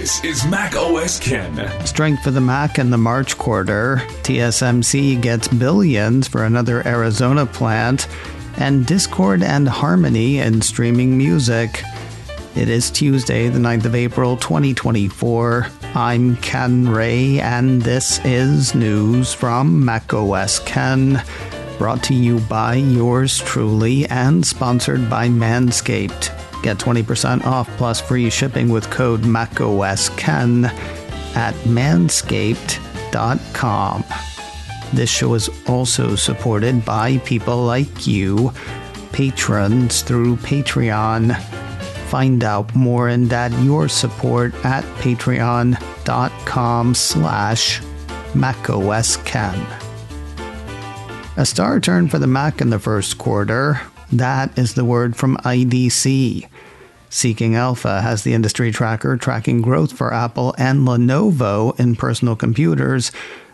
This is Mac OS Ken. Strength for the Mac in the March quarter. TSMC gets billions for another Arizona plant. And Discord and Harmony in streaming music. It is Tuesday, the 9th of April, 2024. I'm Ken Ray, and this is news from Mac OS Ken. Brought to you by yours truly and sponsored by Manscaped. Get 20% off plus free shipping with code MacOSKen at manscaped.com. This show is also supported by people like you, patrons through Patreon. Find out more and add your support at patreon.com/MacOSKen. A star turn for the Mac in the first quarter. That is the word from IDC. Seeking Alpha has the industry tracker tracking growth for Apple and Lenovo in personal computers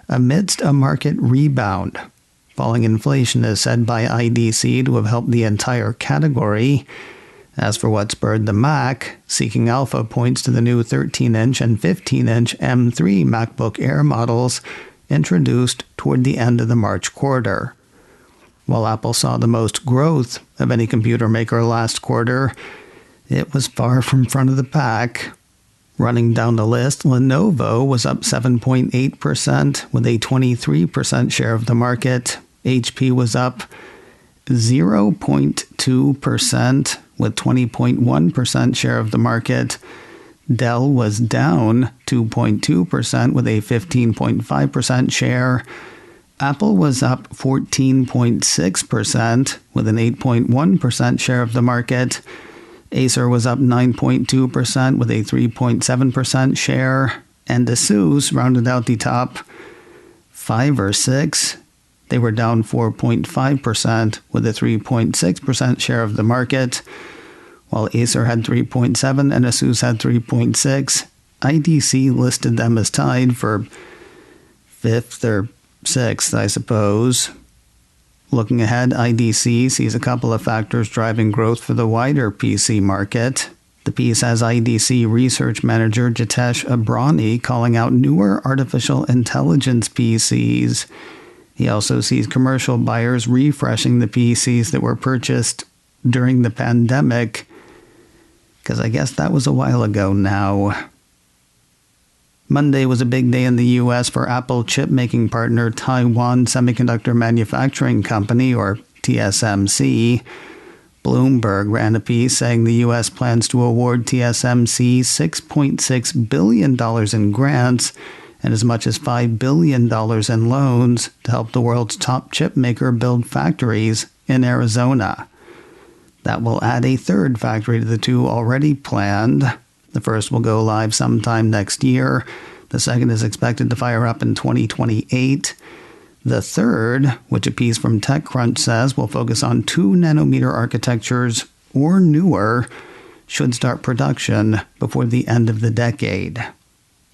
amidst a market rebound. Falling inflation is said by IDC to have helped the entire category. As for what spurred the Mac, Seeking Alpha points to the new 13-inch and 15-inch M3 MacBook Air models introduced toward the end of the March quarter. While Apple saw the most growth of any computer maker last quarter, it was far from front of the pack. Running down the list, Lenovo was up 7.8% with a 23% share of the market. HP was up 0.2% with 20.1% share of the market. Dell was down 2.2% with a 15.5% share. Apple was up 14.6% with an 8.1% share of the market. Acer was up 9.2% with a 3.7% share. And ASUS rounded out the top 5 or 6. They were down 4.5% with a 3.6% share of the market. While Acer had 3.7 and ASUS had 3.6, IDC listed them as tied for 5th or 6th, I suppose. Looking ahead, IDC sees a couple of factors driving growth for the wider PC market. The piece has IDC research manager Jitesh Abrani calling out newer artificial intelligence PCs. He also sees commercial buyers refreshing the PCs that were purchased during the pandemic, because I guess that was a while ago now. Monday was a big day in the U.S. for Apple chip-making partner Taiwan Semiconductor Manufacturing Company, or TSMC. Bloomberg ran a piece saying the U.S. plans to award TSMC $6.6 billion in grants and as much as $5 billion in loans to help the world's top chip maker build factories in Arizona. That will add a third factory to the two already planned. The first will go live sometime next year. The second is expected to fire up in 2028. The third, which a piece from TechCrunch says will focus on 2-nanometer architectures or newer, should start production before the end of the decade.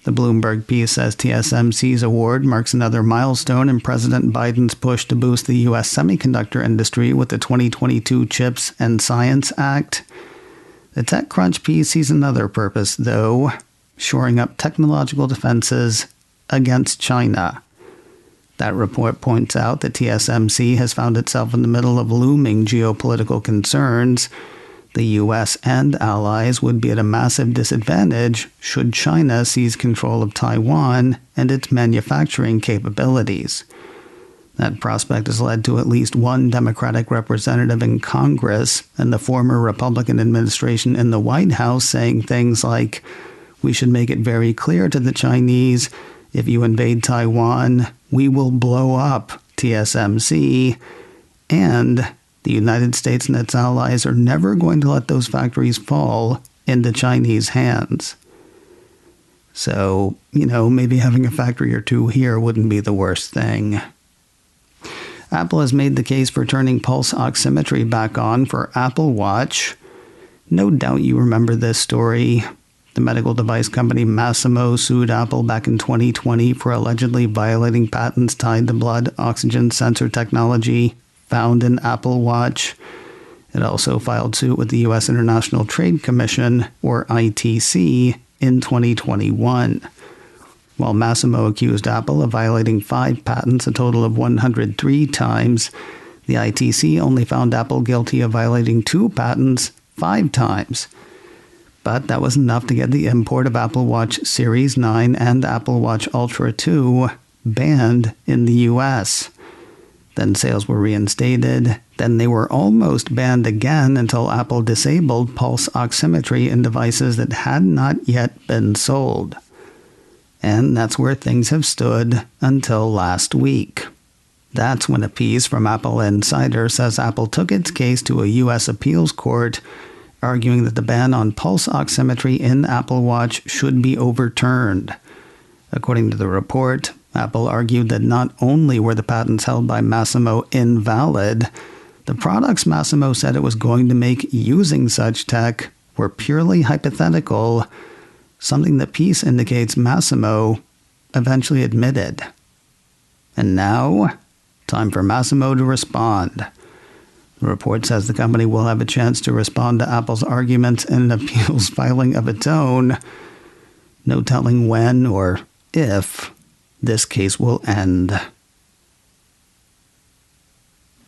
The Bloomberg piece says TSMC's award marks another milestone in President Biden's push to boost the U.S. semiconductor industry with the 2022 CHIPS and Science Act. The TechCrunch piece sees another purpose, though, shoring up technological defenses against China. That report points out that TSMC has found itself in the middle of looming geopolitical concerns. The U.S. and allies would be at a massive disadvantage should China seize control of Taiwan and its manufacturing capabilities. That prospect has led to at least one Democratic representative in Congress and the former Republican administration in the White House saying things like, "We should make it very clear to the Chinese, if you invade Taiwan, we will blow up TSMC, and the United States and its allies are never going to let those factories fall into Chinese hands." So, maybe having a factory or two here wouldn't be the worst thing. Apple has made the case for turning pulse oximetry back on for Apple Watch. No doubt you remember this story. The medical device company Masimo sued Apple back in 2020 for allegedly violating patents tied to blood oxygen sensor technology found in Apple Watch. It also filed suit with the U.S. International Trade Commission, or ITC, in 2021. While Massimo accused Apple of violating 5 patents a total of 103 times, the ITC only found Apple guilty of violating 2 patents 5 times. But that was enough to get the import of Apple Watch Series 9 and Apple Watch Ultra 2 banned in the US. Then sales were reinstated. Then they were almost banned again until Apple disabled pulse oximetry in devices that had not yet been sold. And that's where things have stood until last week. That's when a piece from Apple Insider says Apple took its case to a U.S. appeals court, arguing that the ban on pulse oximetry in Apple Watch should be overturned. According to the report, Apple argued that not only were the patents held by Massimo invalid, the products Massimo said it was going to make using such tech were purely hypothetical, something the piece indicates Massimo eventually admitted. And now, time for Massimo to respond. The report says the company will have a chance to respond to Apple's arguments in an appeals filing of its own. No telling when or if this case will end.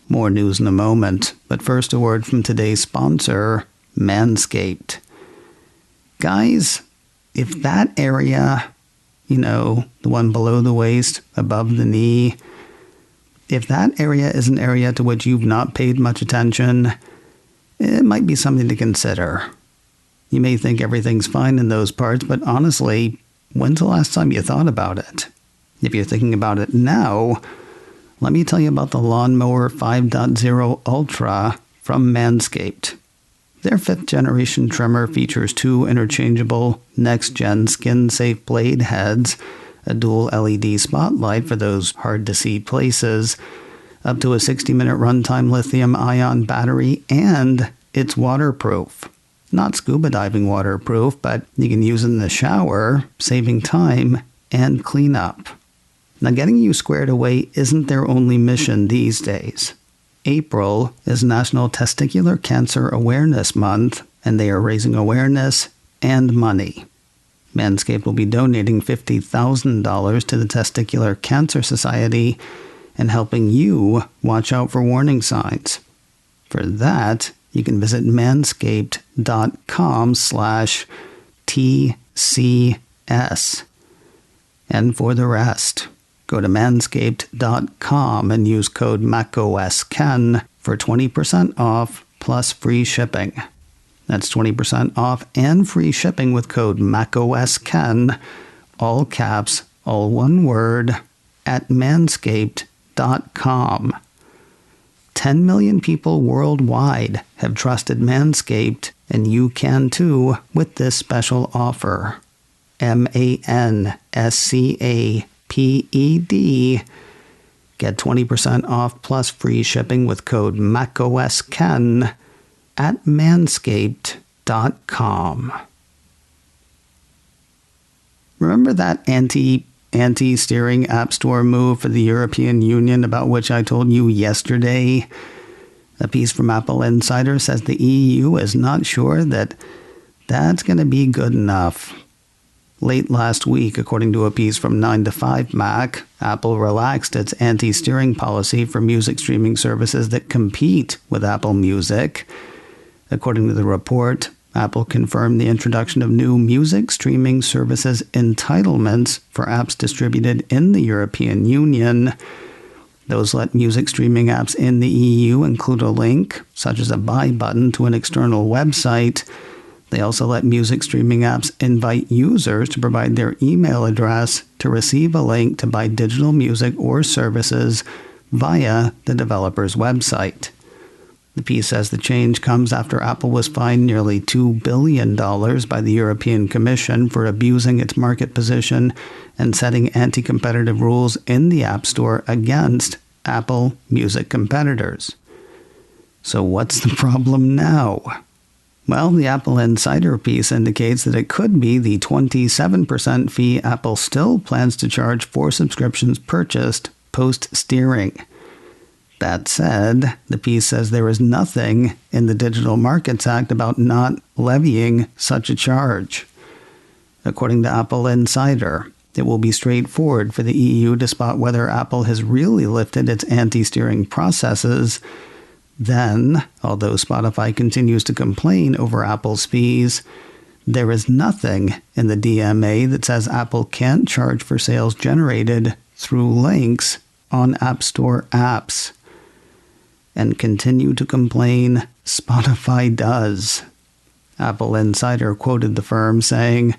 More news in a moment, but first a word from today's sponsor, Manscaped. Guys, if that area, the one below the waist, above the knee, if that area is an area to which you've not paid much attention, it might be something to consider. You may think everything's fine in those parts, but honestly, when's the last time you thought about it? If you're thinking about it now, let me tell you about the Lawnmower 5.0 Ultra from Manscaped. Their 5th generation trimmer features 2 interchangeable next-gen skin-safe blade heads, a dual LED spotlight for those hard-to-see places, up to a 60-minute runtime lithium-ion battery, and it's waterproof. Not scuba diving waterproof, but you can use it in the shower, saving time and cleanup. Now, getting you squared away isn't their only mission these days. April is National Testicular Cancer Awareness Month, and they are raising awareness and money. Manscaped will be donating $50,000 to the Testicular Cancer Society and helping you watch out for warning signs. For that, you can visit manscaped.com/TCS. And for the rest, go to manscaped.com and use code MacOSKen for 20% off plus free shipping. That's 20% off and free shipping with code MacOSKen, all caps, all one word, at manscaped.com. 10 million people worldwide have trusted Manscaped, and you can too with this special offer. MANSCAPED. Get 20% off plus free shipping with code MacOSKen at manscaped.com. Remember that anti-steering App Store move for the European Union about which I told you yesterday? A piece from Apple Insider says the EU is not sure that that's going to be good enough. Late last week, according to a piece from 9to5Mac, Apple relaxed its anti-steering policy for music streaming services that compete with Apple Music. According to the report, Apple confirmed the introduction of new music streaming services entitlements for apps distributed in the European Union. Those let music streaming apps in the EU include a link, such as a buy button, to an external website. They also let music streaming apps invite users to provide their email address to receive a link to buy digital music or services via the developer's website. The piece says the change comes after Apple was fined nearly $2 billion by the European Commission for abusing its market position and setting anti-competitive rules in the App Store against Apple Music competitors. So what's the problem now? Well, the Apple Insider piece indicates that it could be the 27% fee Apple still plans to charge for subscriptions purchased post-steering. That said, the piece says there is nothing in the Digital Markets Act about not levying such a charge. According to Apple Insider, it will be straightforward for the EU to spot whether Apple has really lifted its anti-steering processes. Then, although Spotify continues to complain over Apple's fees, there is nothing in the DMA that says Apple can't charge for sales generated through links on App Store apps. And continue to complain, Spotify does. Apple Insider quoted the firm saying,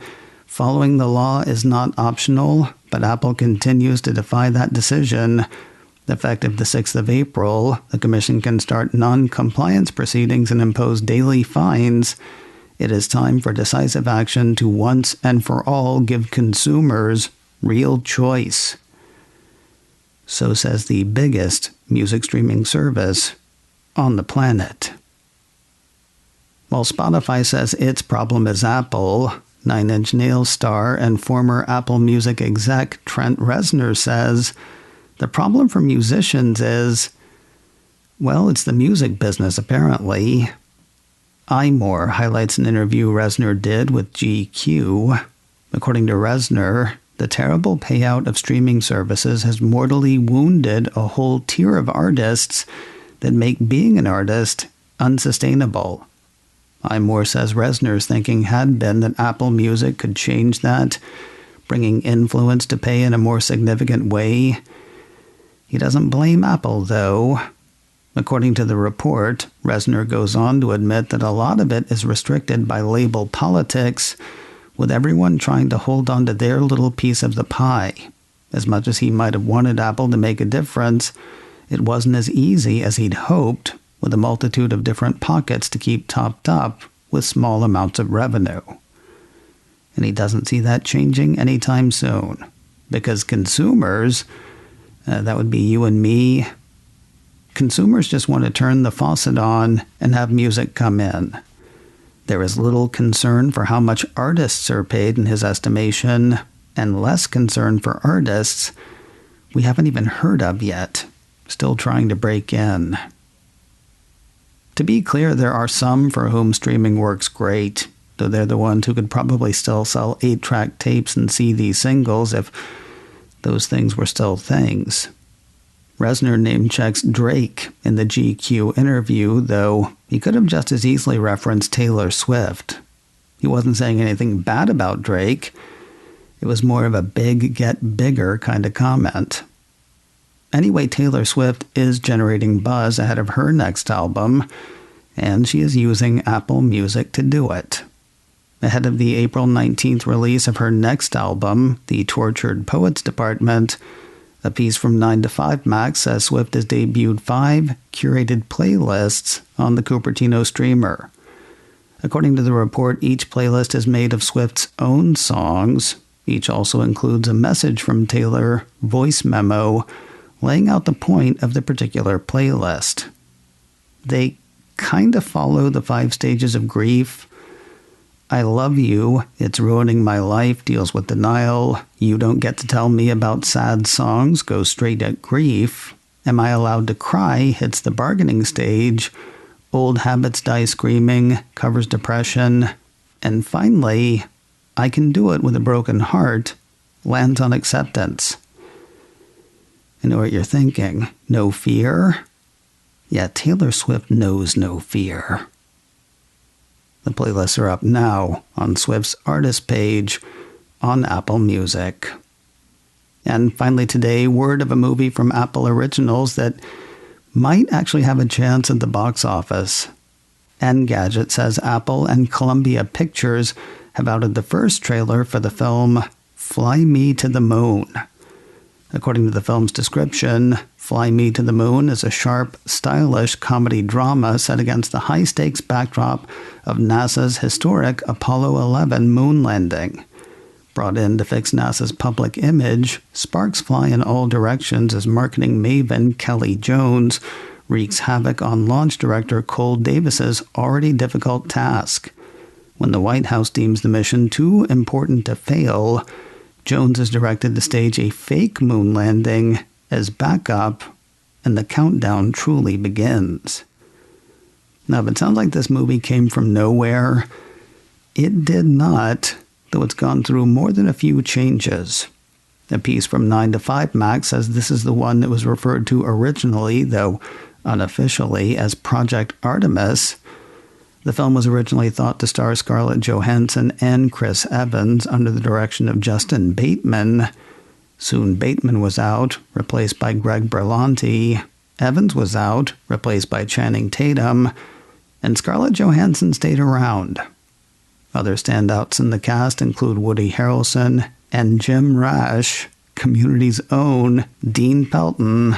"Following the law is not optional, but Apple continues to defy that decision. Effective the 6th of April, the Commission can start non-compliance proceedings and impose daily fines. It is time for decisive action to once and for all give consumers real choice." So says the biggest music streaming service on the planet. While Spotify says its problem is Apple, Nine Inch Nails star and former Apple Music exec Trent Reznor says the problem for musicians is, well, it's the music business apparently. iMore highlights an interview Reznor did with GQ. According to Reznor, the terrible payout of streaming services has mortally wounded a whole tier of artists that make being an artist unsustainable. iMore says Reznor's thinking had been that Apple Music could change that, bringing influence to pay in a more significant way. He doesn't blame Apple, though. According to the report, Reznor goes on to admit that a lot of it is restricted by label politics, with everyone trying to hold on to their little piece of the pie. As much as he might have wanted Apple to make a difference, it wasn't as easy as he'd hoped, with a multitude of different pockets to keep topped up with small amounts of revenue. And he doesn't see that changing anytime soon, because consumers, that would be you and me, consumers just want to turn the faucet on and have music come in. There is little concern for how much artists are paid in his estimation, and less concern for artists we haven't even heard of yet, still trying to break in. To be clear, there are some for whom streaming works great, though they're the ones who could probably still sell 8-track tapes and CD singles if those things were still things. Reznor name-checks Drake in the GQ interview, though he could have just as easily referenced Taylor Swift. He wasn't saying anything bad about Drake. It was more of a big get bigger kind of comment. Anyway, Taylor Swift is generating buzz ahead of her next album, and she is using Apple Music to do it. Ahead of the April 19th release of her next album, The Tortured Poets Department, a piece from 9 to 5 Mac says Swift has debuted 5 curated playlists on the Cupertino streamer. According to the report, each playlist is made of Swift's own songs. Each also includes a message from Taylor, voice memo, laying out the point of the particular playlist. They kind of follow the 5 stages of grief. I love you, it's ruining my life, deals with denial. You don't get to tell me about sad songs, goes straight at grief. Am I allowed to cry, hits the bargaining stage. Old habits die screaming, covers depression. And finally, I can do it with a broken heart, lands on acceptance. I know what you're thinking. No fear? Yeah, Taylor Swift knows no fear. The playlists are up now on Swift's artist page on Apple Music. And finally today, word of a movie from Apple Originals that might actually have a chance at the box office. Engadget says Apple and Columbia Pictures have outed the first trailer for the film Fly Me to the Moon. According to the film's description, Fly Me to the Moon is a sharp, stylish comedy drama set against the high-stakes backdrop of NASA's historic Apollo 11 moon landing. Brought in to fix NASA's public image, sparks fly in all directions as marketing maven Kelly Jones wreaks havoc on launch director Cole Davis's already difficult task. When the White House deems the mission too important to fail, Jones is directed to stage a fake moon landing as backup, and the countdown truly begins. Now, if it sounds like this movie came from nowhere, it did not. though it's gone through more than a few changes. A piece from 9to5Mac says this is the one that was referred to originally, though unofficially, as Project Artemis. The film was originally thought to star Scarlett Johansson and Chris Evans under the direction of Justin Bateman. Soon Bateman was out, replaced by Greg Berlanti. Evans was out, replaced by Channing Tatum. And Scarlett Johansson stayed around. Other standouts in the cast include Woody Harrelson and Jim Rash, Community's own Dean Pelton.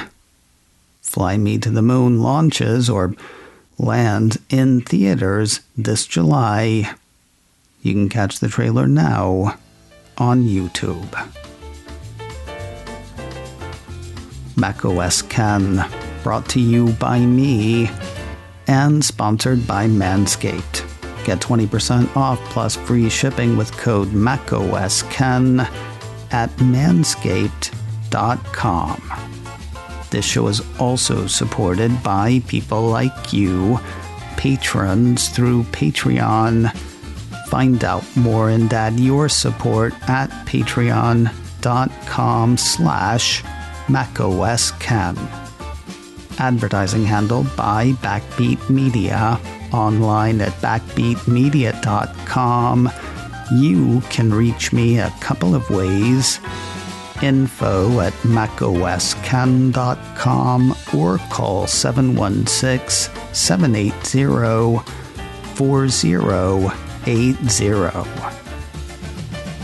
Fly Me to the Moon launches, or lands, in theaters this July. You can catch the trailer now on YouTube. macOS Ken, brought to you by me and sponsored by Manscaped. Get 20% off plus free shipping with code MacOSKen at manscaped.com. This show is also supported by people like you, patrons through Patreon. Find out more and add your support at patreon.com/MacOSKen. Advertising handled by Backbeat Media. Online at backbeatmedia.com. You can reach me a couple of ways. Info at macosken.com or call 716-780-4080.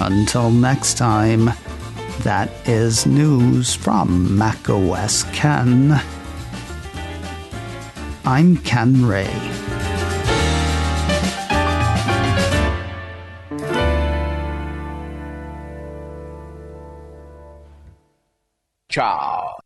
Until next time, that is news from macOS Ken. I'm Ken Ray. Ciao.